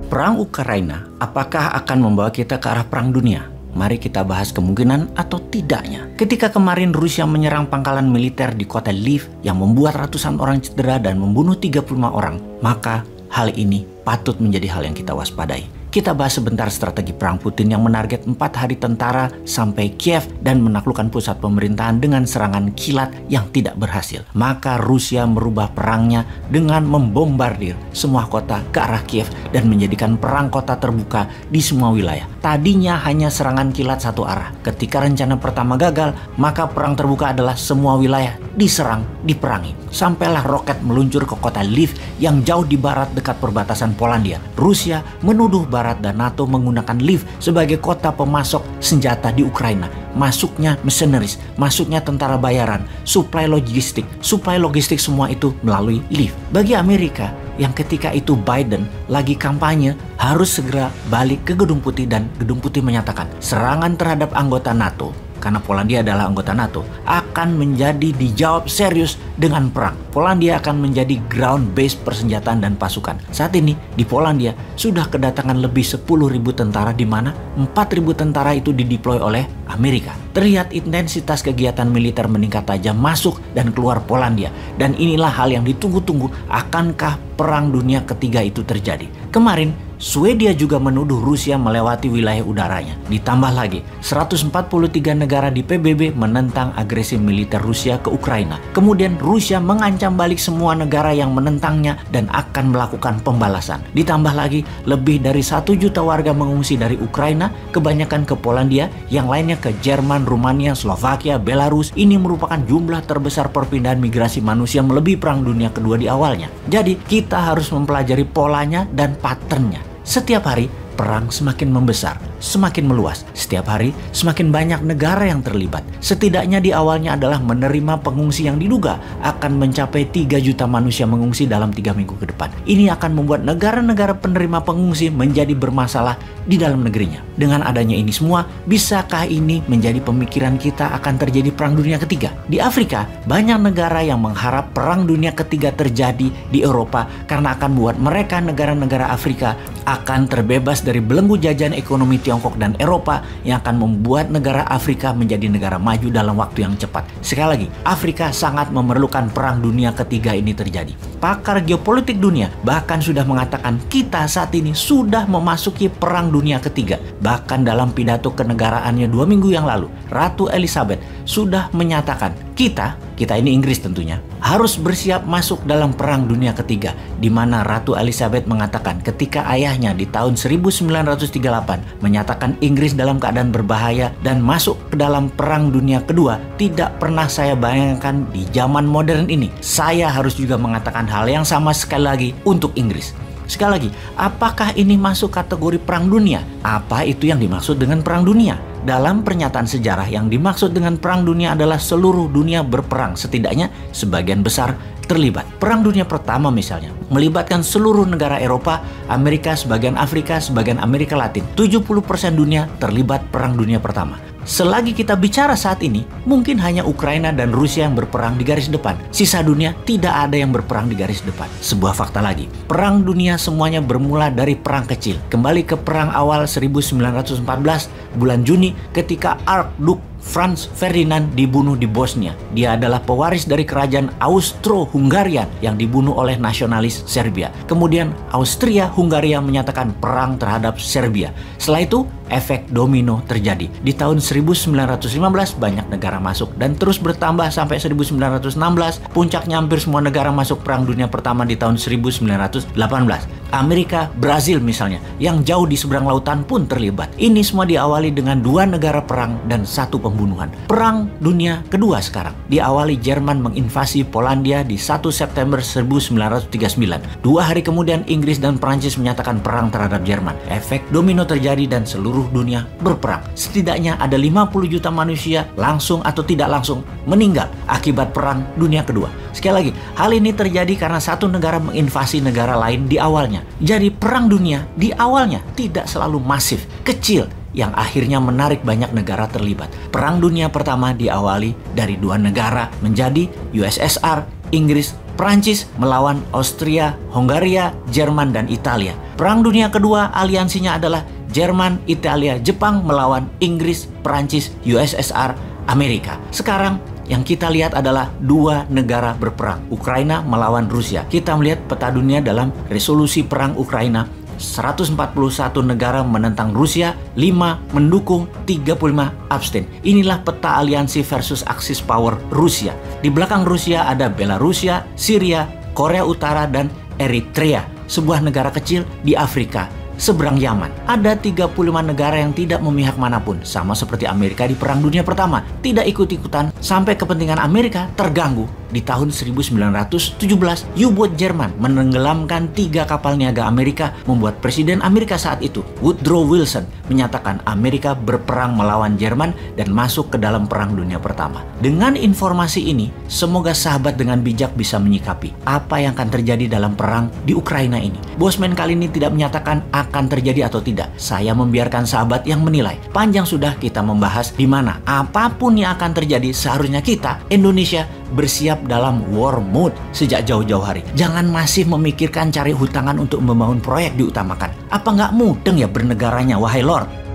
Perang Ukraina apakah akan membawa kita ke arah perang dunia? Mari kita bahas kemungkinan atau tidaknya. Ketika kemarin Rusia menyerang pangkalan militer di kota Lviv yang membuat ratusan orang cedera dan membunuh 35 orang, maka hal ini patut menjadi hal yang kita waspadai. Kita bahas sebentar strategi perang Putin yang menarget 4 hari tentara sampai Kiev dan menaklukkan pusat pemerintahan dengan serangan kilat yang tidak berhasil. Maka Rusia merubah perangnya dengan membombardir semua kota ke arah Kiev dan menjadikan perang kota terbuka di semua wilayah. Tadinya hanya serangan kilat satu arah. Ketika rencana pertama gagal, maka perang terbuka adalah semua wilayah diserang, diperangi. Sampailah roket meluncur ke kota Lviv yang jauh di barat dekat perbatasan Polandia. Rusia menuduh Barat dan NATO menggunakan Lviv sebagai kota pemasok senjata di Ukraina. Masuknya mercenaries, masuknya tentara bayaran, suplai logistik semua itu melalui Lviv. Bagi Amerika yang ketika itu Biden lagi kampanye harus segera balik ke Gedung Putih, dan Gedung Putih menyatakan serangan terhadap anggota NATO, karena Polandia adalah anggota NATO, akan menjadi dijawab serius dengan perang. Polandia akan menjadi ground base persenjataan dan pasukan. Saat ini di Polandia sudah kedatangan lebih 10.000 tentara, di mana 4.000 tentara itu dideploy oleh Amerika. Terlihat intensitas kegiatan militer meningkat tajam masuk dan keluar Polandia. Dan inilah hal yang ditunggu-tunggu, akankah perang dunia ketiga itu terjadi? Kemarin Swedia juga menuduh Rusia melewati wilayah udaranya. Ditambah lagi, 143 negara di PBB menentang agresi militer Rusia ke Ukraina. Kemudian Rusia mengancam balik semua negara yang menentangnya dan akan melakukan pembalasan. Ditambah lagi, lebih dari 1 juta warga mengungsi dari Ukraina, kebanyakan ke Polandia, yang lainnya ke Jerman, Rumania, Slovakia, Belarus. Ini merupakan jumlah terbesar perpindahan migrasi manusia melebihi Perang Dunia Kedua di awalnya. Jadi, kita harus mempelajari polanya dan patternnya. Setiap hari, perang semakin membesar, semakin meluas. Setiap hari, semakin banyak negara yang terlibat. Setidaknya di awalnya adalah menerima pengungsi yang diduga akan mencapai 3 juta manusia mengungsi dalam 3 minggu ke depan. Ini akan membuat negara-negara penerima pengungsi menjadi bermasalah di dalam negerinya. Dengan adanya ini semua, bisakah ini menjadi pemikiran kita akan terjadi Perang Dunia Ketiga? Di Afrika, banyak negara yang mengharap Perang Dunia Ketiga terjadi di Eropa karena akan membuat mereka, negara-negara Afrika, akan terbebas dari belenggu jajahan ekonomi Tiongkok dan Eropa yang akan membuat negara Afrika menjadi negara maju dalam waktu yang cepat. Sekali lagi, Afrika sangat memerlukan Perang Dunia Ketiga ini terjadi. Pakar geopolitik dunia bahkan sudah mengatakan kita saat ini sudah memasuki Perang Dunia Ketiga. Bahkan dalam pidato kenegaraannya 2 minggu yang lalu, Ratu Elizabeth sudah menyatakan kita ini Inggris tentunya, harus bersiap masuk dalam Perang Dunia Ketiga, di mana Ratu Elizabeth mengatakan ketika ayahnya di tahun 1938 menyatakan Inggris dalam keadaan berbahaya dan masuk ke dalam Perang Dunia Kedua, tidak pernah saya bayangkan di zaman modern ini. Saya harus juga mengatakan hal yang sama sekali lagi untuk Inggris. Sekali lagi, apakah ini masuk kategori perang dunia? Apa itu yang dimaksud dengan perang dunia? Dalam pernyataan sejarah, yang dimaksud dengan perang dunia adalah seluruh dunia berperang, setidaknya sebagian besar terlibat. Perang Dunia Pertama misalnya melibatkan seluruh negara Eropa, Amerika, sebagian Afrika, sebagian Amerika Latin. 70% dunia terlibat Perang Dunia Pertama. Selagi kita bicara saat ini, mungkin hanya Ukraina dan Rusia yang berperang di garis depan. Sisa dunia tidak ada yang berperang di garis depan. Sebuah fakta lagi, perang dunia semuanya bermula dari perang kecil. Kembali ke perang awal 1914, bulan Juni, ketika Archduke Franz Ferdinand dibunuh di Bosnia. Dia adalah pewaris dari kerajaan Austro-Hungarian yang dibunuh oleh nasionalis Serbia. Kemudian Austria-Hungaria menyatakan perang terhadap Serbia. Setelah itu, efek domino terjadi. Di tahun 1915 banyak negara masuk dan terus bertambah sampai 1916. Puncaknya hampir semua negara masuk Perang Dunia Pertama di tahun 1918. Amerika, Brazil misalnya, yang jauh di seberang lautan pun terlibat. Ini semua diawali dengan 2 negara perang dan 1 pembunuhan. Perang Dunia Kedua sekarang diawali Jerman menginvasi Polandia di 1 September 1939. 2 hari kemudian Inggris dan Prancis menyatakan perang terhadap Jerman. Efek domino terjadi dan seluruh dunia berperang. Setidaknya ada 50 juta manusia langsung atau tidak langsung meninggal akibat Perang Dunia Kedua. Sekali lagi, hal ini terjadi karena satu negara menginvasi negara lain di awalnya. Jadi perang dunia di awalnya tidak selalu masif, kecil, yang akhirnya menarik banyak negara terlibat. Perang Dunia Pertama diawali dari 2 negara menjadi USSR, Inggris, Prancis melawan Austria, Hongaria, Jerman, dan Italia. Perang Dunia Kedua aliansinya adalah Jerman, Italia, Jepang melawan Inggris, Prancis, USSR, Amerika. Sekarang yang kita lihat adalah dua negara berperang, Ukraina melawan Rusia. Kita melihat peta dunia dalam resolusi perang Ukraina. 141 negara menentang Rusia, 5 mendukung, 35 abstain. Inilah peta aliansi versus Axis power Rusia. Di belakang Rusia ada Belarusia, Syria, Korea Utara, dan Eritrea, sebuah negara kecil di Afrika seberang Yaman. Ada 35 negara yang tidak memihak manapun, sama seperti Amerika di Perang Dunia Pertama. Tidak ikut-ikutan sampai kepentingan Amerika terganggu. Di tahun 1917, U-boat Jerman menenggelamkan 3 kapal niaga Amerika, membuat Presiden Amerika saat itu, Woodrow Wilson, menyatakan Amerika berperang melawan Jerman dan masuk ke dalam Perang Dunia Pertama. Dengan informasi ini, semoga sahabat dengan bijak bisa menyikapi apa yang akan terjadi dalam perang di Ukraina ini. Bosman kali ini tidak menyatakan akan terjadi atau tidak. Saya membiarkan sahabat yang menilai. Panjang sudah kita membahas di mana apapun yang akan terjadi, seharusnya kita, Indonesia, bersiap dalam war mode sejak jauh-jauh hari. Jangan masih memikirkan cari hutangan untuk membangun proyek diutamakan. Apa nggak mudeng ya bernegaranya, wahai Lord?